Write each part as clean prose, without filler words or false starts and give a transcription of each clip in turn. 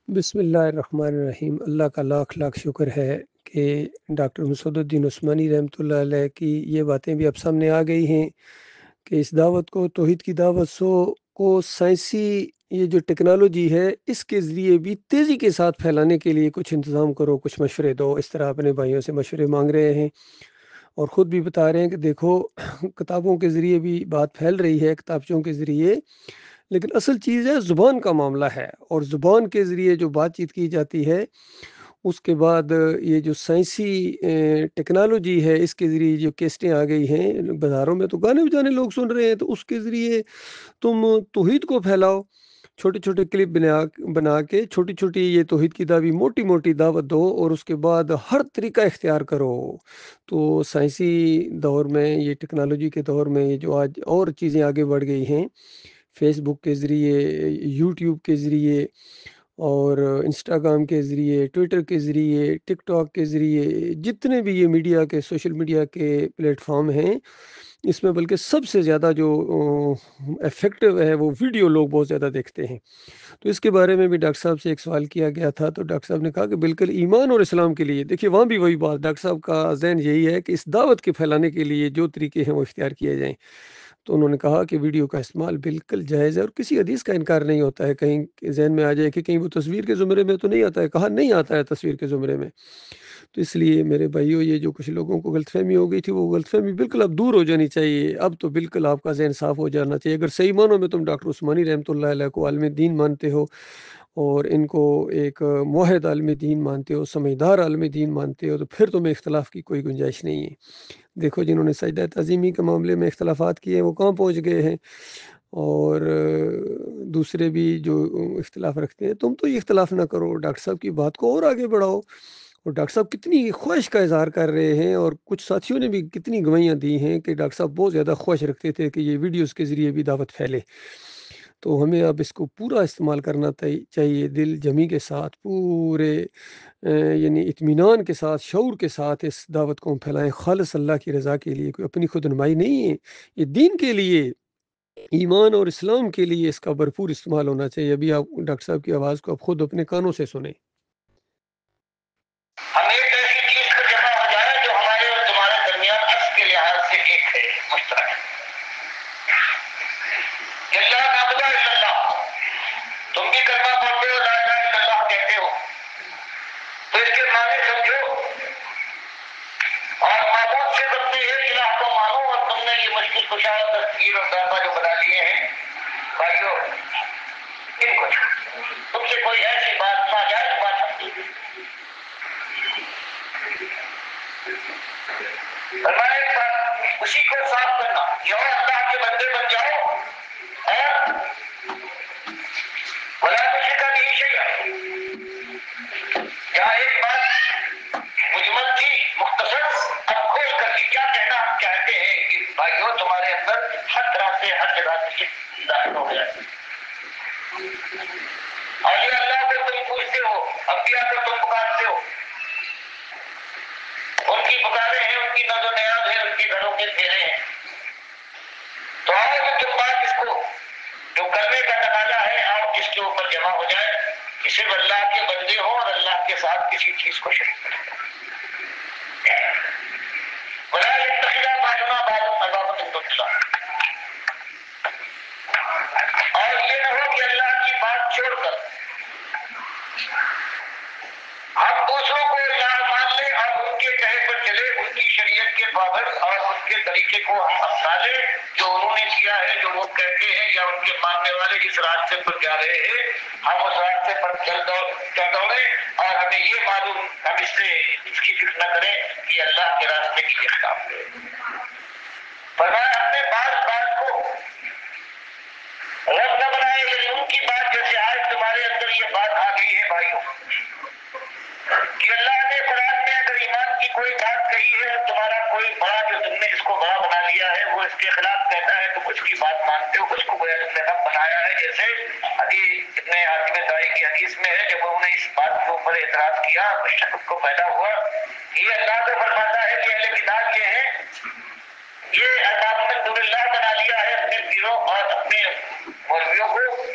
بسم اللہ الرحمن الرحیم۔ اللہ کا لاکھ لاکھ شکر ہے کہ ڈاکٹر مسعود الدین عثمانی رحمۃ اللہ علیہ کی یہ باتیں بھی اب سامنے آ گئی ہیں کہ اس دعوت کو، توحید کی دعوت کو سائنسی یہ جو ٹیکنالوجی ہے اس کے ذریعے بھی تیزی کے ساتھ پھیلانے کے لیے کچھ انتظام کرو، کچھ مشورے دو۔ اس طرح اپنے بھائیوں سے مشورے مانگ رہے ہیں اور خود بھی بتا رہے ہیں کہ دیکھو کتابوں کے ذریعے بھی بات پھیل رہی ہے، کتابچوں کے ذریعے، لیکن اصل چیز ہے زبان کا معاملہ ہے، اور زبان کے ذریعے جو بات چیت کی جاتی ہے اس کے بعد یہ جو سائنسی ٹیکنالوجی ہے اس کے ذریعے جو کیسٹیں آ گئی ہیں بازاروں میں، تو گانے بجانے لوگ سن رہے ہیں، تو اس کے ذریعے تم توحید کو پھیلاؤ، چھوٹے چھوٹے کلپ بنا کے چھوٹی چھوٹی یہ توحید کی دعوی موٹی موٹی دعوت دو، اور اس کے بعد ہر طریقہ اختیار کرو۔ تو سائنسی دور میں، یہ ٹیکنالوجی کے دور میں، یہ جو آج اور چیزیں آگے بڑھ گئی ہیں، فیس بک کے ذریعے، یوٹیوب کے ذریعے، اور انسٹاگرام کے ذریعے، ٹویٹر کے ذریعے، ٹک ٹاک کے ذریعے، جتنے بھی یہ میڈیا کے، سوشل میڈیا کے پلیٹ فارم ہیں، اس میں بلکہ سب سے زیادہ جو افیکٹو ہے وہ ویڈیو لوگ بہت زیادہ دیکھتے ہیں۔ تو اس کے بارے میں بھی ڈاکٹر صاحب سے ایک سوال کیا گیا تھا، تو ڈاکٹر صاحب نے کہا کہ بالکل ایمان اور اسلام کے لیے، دیکھیے وہاں بھی وہی بات، ڈاکٹر صاحب کا ذہن یہی ہے کہ اس دعوت کے پھیلانے کے لیے جو طریقے ہیں وہ اختیار کیے جائیں۔ تو انہوں نے کہا کہ ویڈیو کا استعمال بالکل جائز ہے، اور کسی حدیث کا انکار نہیں ہوتا ہے، کہیں ذہن میں آ جائے کہ کہیں وہ تصویر کے زمرے میں تو نہیں آتا ہے، کہا نہیں آتا ہے تصویر کے زمرے میں۔ تو اس لیے میرے بھائیوں، یہ جو کچھ لوگوں کو غلط فہمی ہو گئی تھی، وہ غلط فہمی بالکل اب دور ہو جانی چاہیے۔ اب تو بالکل آپ کا ذہن صاف ہو جانا چاہیے۔ اگر صحیح معنوں میں تم ڈاکٹر عثمانی رحمۃ اللہ علیہ کو عالم دین مانتے ہو، اور ان کو ایک موحد عالم دین مانتے ہو، سمجھدار عالم دین مانتے ہو، تو پھر تمہیں اختلاف کی کوئی گنجائش نہیں ہے۔ دیکھو جنہوں نے سجدہ تعظیمی کے معاملے میں اختلافات کیے ہیں وہ کہاں پہنچ گئے ہیں، اور دوسرے بھی جو اختلاف رکھتے ہیں، تم تو یہ اختلاف نہ کرو، ڈاکٹر صاحب کی بات کو اور آگے بڑھاؤ۔ اور ڈاکٹر صاحب کتنی خواہش کا اظہار کر رہے ہیں، اور کچھ ساتھیوں نے بھی کتنی گواہیاں دی ہیں کہ ڈاکٹر صاحب بہت زیادہ خواہش رکھتے تھے کہ یہ ویڈیوز کے ذریعے بھی دعوت پھیلے۔ تو ہمیں اب اس کو پورا استعمال کرنا چاہیے، دل جمی کے ساتھ، پورے یعنی اطمینان کے ساتھ، شعور کے ساتھ اس دعوت کو ہم پھیلائیں، خالص اللہ کی رضا کے لیے، کوئی اپنی خود نمائی نہیں ہے، یہ دین کے لیے، ایمان اور اسلام کے لیے اس کا بھرپور استعمال ہونا چاہیے۔ ابھی آپ ڈاکٹر صاحب کی آواز کو آپ خود اپنے کانوں سے سنیں۔ ہم ایک ایسی چیز پر جمع ہو جائے جو ہمارے اور تمہارے درمیان عکس کے لحاظ سے ایک ہے، مشترک۔ اللہ نعبد الا اللہ، تم بھی کلمہ پڑھتے ہو، لا الہ الا اللہ کہتے ہو، تو اس کے معنی سمجھو، اور معبود سے بنتے ہیں الہ کو مانو، اور تم نے یہ مشکل کشا تصویر اور داتا جو بنا لیے ہیں، بھائیو ان کو تم سے کوئی ایسی بات ناجائز بات فرمایا، ایک بات اسی کو صاف کرنا کہ اور اللہ کے بندے بن جاؤ، اور ولا تشرک به شیئا، جہاں ایک بات مجمل تھی مختصر، اب کھول کر کے کیا کہنا ہم چاہتے ہیں کہ بھائیو تمہارے اندر ہر طرح سے ہر جگہ سے داخل ہو گیا، اور یہ اللہ کو تم پوچھتے ہو، انبیاء کو تم پکارتے ہو، ان کی پکارے ہیں، ان کی نظر و نیاز ہے، ان کے گھروں کے پھیرے ہیں، تو آؤ جو تم بات اس کو جو کرنے کا تقاضا ہے، آؤ اس کے اوپر جمع ہو جائے کہ صرف اللہ کے بندے ہوں اور اللہ کے ساتھ کسی چیز کو شریک کریں، ولا يتخذ بعضنا بعضا اربابا من دون اللہ، اور یہ نہ ہو کہ اللہ کی بات چھوڑ کر ہم دوسروں کو الہ مان لیں اور ان کے کہے پر چلے، ان کی شریعت کے پابند اور ان کے طریقے کو ہم اپنا لیں جو انہوں نے کیا ہے، جو وہ کہتے ہیں، یا ان کے ماننے والے جس راستے پر جا رہے ہیں ہم اس راستے پر چل دوڑیں، اور ہمیں یہ معلوم، ہم اس سے اس کی فکر نہ کریں کہ اللہ کے راستے کی خلاف ہے۔ فرمایا ہم نے بات کو رب نہ بنائے، یعنی ان کی بات جیسے آج تمہارے اندر یہ بات آ گئی ہے بھائیوں، کہ اللہ نے قرآن میں اگر ایمان کی کوئی بات کہی ہے اور تمہارا کوئی بڑا جو تم نے اس کو بڑا بنا لیا ہے وہ اس کے خلاف کہتا ہے، تو اس کی بات مانتے ہو، اس کو گویا تم نے رب بنایا ہے۔ جیسے حدیث ابن حاتم طائی کی حدیث میں ہے، جب انہوں نے اس بات کے اوپر اعتراض کیا، کچھ شک کو پیدا ہوا، یہ اللہ تو فرماتا ہے کہ اہل کتاب یہ ہے، یہ ارباب من دون اللہ بنا لیا ہے اپنے پیروں اور اپنے مولویوں کو،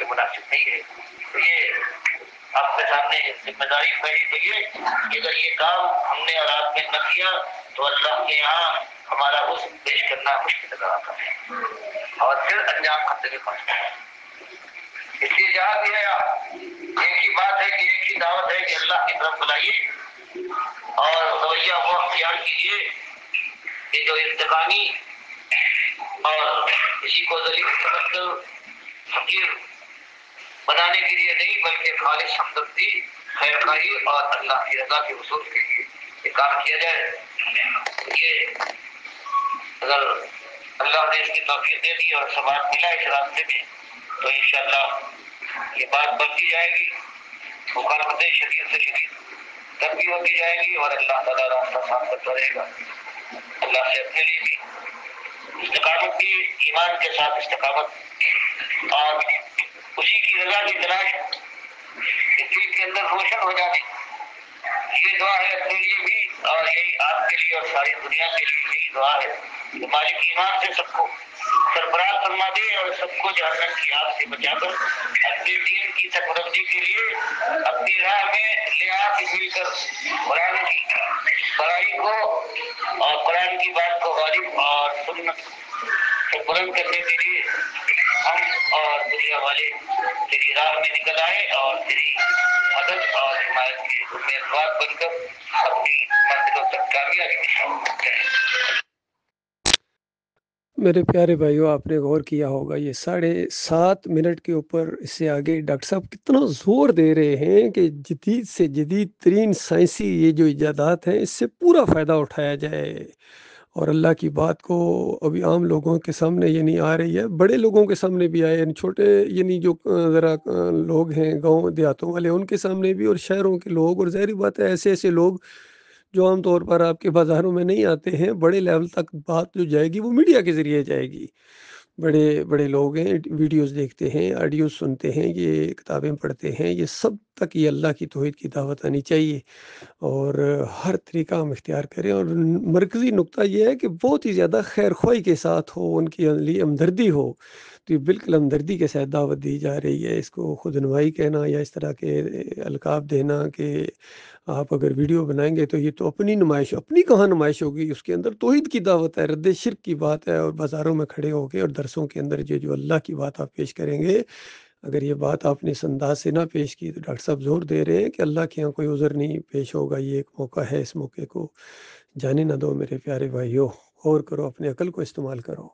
یہ مناسب نہیں ہے. تو یہ آپ کے سامنے ذمہ داری پڑی ہوئی ہے کہ اگر یہ کام ہم نے اور آپ نے نہ کیا تو اللہ کے یہاں ہمارا حسن پیش کرنا مشکل لگا آتا ہے اور پھر انجام کا طریقہ. اس لیے جہاں بھی ہے ایک ہی بات ہے کہ ایک ہی دعوت ہے کہ اللہ کی طرف بلائیے اور رویہ وہ اختیار کیجیے کہ جو انتقامی اور کسی کو ذلیل سمجھ کر فقیر بنانے کے لیے نہیں بلکہ خالص ہمدردی خیر خواہی اور اللہ کی رضا کے حصول کے لیے یہ کام کیا جائے. یہ اگر اللہ نے اس کی توفیق دے دی اور ثبات ملا اس راستے میں تو انشاءاللہ یہ بات بڑھتی جائے گی, مخالفتیں شدید سے شدید ترقی ہوتی جائے گی اور اللہ تعالیٰ راستہ صاف کرتا رہے گا. اللہ سے اپنے لیے بھی استقامت کی, ایمان کے ساتھ استقامت اور اسی کی رضا کی تلاش دل کے اندر روشن ہو جانے, یہ دعا ہے اپنے لیے بھی اور یہی آپ کے لیے اور ساری دنیا کے لیے یہی دعا ہے کہ مالک ایمان سے سب کو سربراہ فرما دے اور سب کو جہنم کی آگ سے بچا کر اپنے دین کی سربلندی کے لیے اپنی راہ میں لحاظ مل کر قرآن کی بڑائی کو اور قرآن کی بات کو غالب اور سنت سے بلند کرنے کے لیے ہم اور دنیا والے تیری راہ میں نکل آئے اور تیری مدد اور حمایت کے امیدوار بن کر اپنی منزلوں تک کامیابی کی شامل کریں. میرے پیارے بھائیوں, آپ نے غور کیا ہوگا یہ 7.5 منٹ کے اوپر اس سے آگے ڈاکٹر صاحب کتنا زور دے رہے ہیں کہ جدید سے جدید ترین سائنسی یہ جو ایجادات ہیں اس سے پورا فائدہ اٹھایا جائے اور اللہ کی بات کو ابھی عام لوگوں کے سامنے یہ نہیں آ رہی ہے, بڑے لوگوں کے سامنے بھی آئے, یعنی چھوٹے یعنی جو ذرا لوگ ہیں گاؤں دیہاتوں والے ان کے سامنے بھی اور شہروں کے لوگ, اور ظاہری بات ہے ایسے ایسے لوگ جو عام طور پر آپ کے بازاروں میں نہیں آتے ہیں, بڑے لیول تک بات جو جائے گی وہ میڈیا کے ذریعے جائے گی. بڑے بڑے لوگ ہیں, ویڈیوز دیکھتے ہیں, آڈیوز سنتے ہیں, یہ کتابیں پڑھتے ہیں, یہ سب تک یہ اللہ کی توحید کی دعوت آنی چاہیے اور ہر طریقہ ہم اختیار کریں. اور مرکزی نقطہ یہ ہے کہ بہت ہی زیادہ خیر خواہی کے ساتھ ہو, ان کے لیے ہمدردی ہو, تو یہ بالکل ہمدردی کے ساتھ دعوت دی جا رہی ہے. اس کو خود نمائی کہنا یا اس طرح کے القاب دینا کہ آپ اگر ویڈیو بنائیں گے تو یہ تو اپنی نمائش, اپنی کہاں نمائش ہوگی, اس کے اندر توحید کی دعوت ہے, رد شرک کی بات ہے, اور بازاروں میں کھڑے ہو کے اور درسوں کے اندر جو اللہ کی بات آپ پیش کریں گے, اگر یہ بات آپ نے اس انداز سے نہ پیش کی تو ڈاکٹر صاحب زور دے رہے ہیں کہ اللہ کے یہاں کوئی عذر نہیں پیش ہوگا. یہ ایک موقع ہے, اس موقع کو جانے نہ دو میرے پیارے بھائیو, غور کرو, اپنے عقل کو استعمال کرو.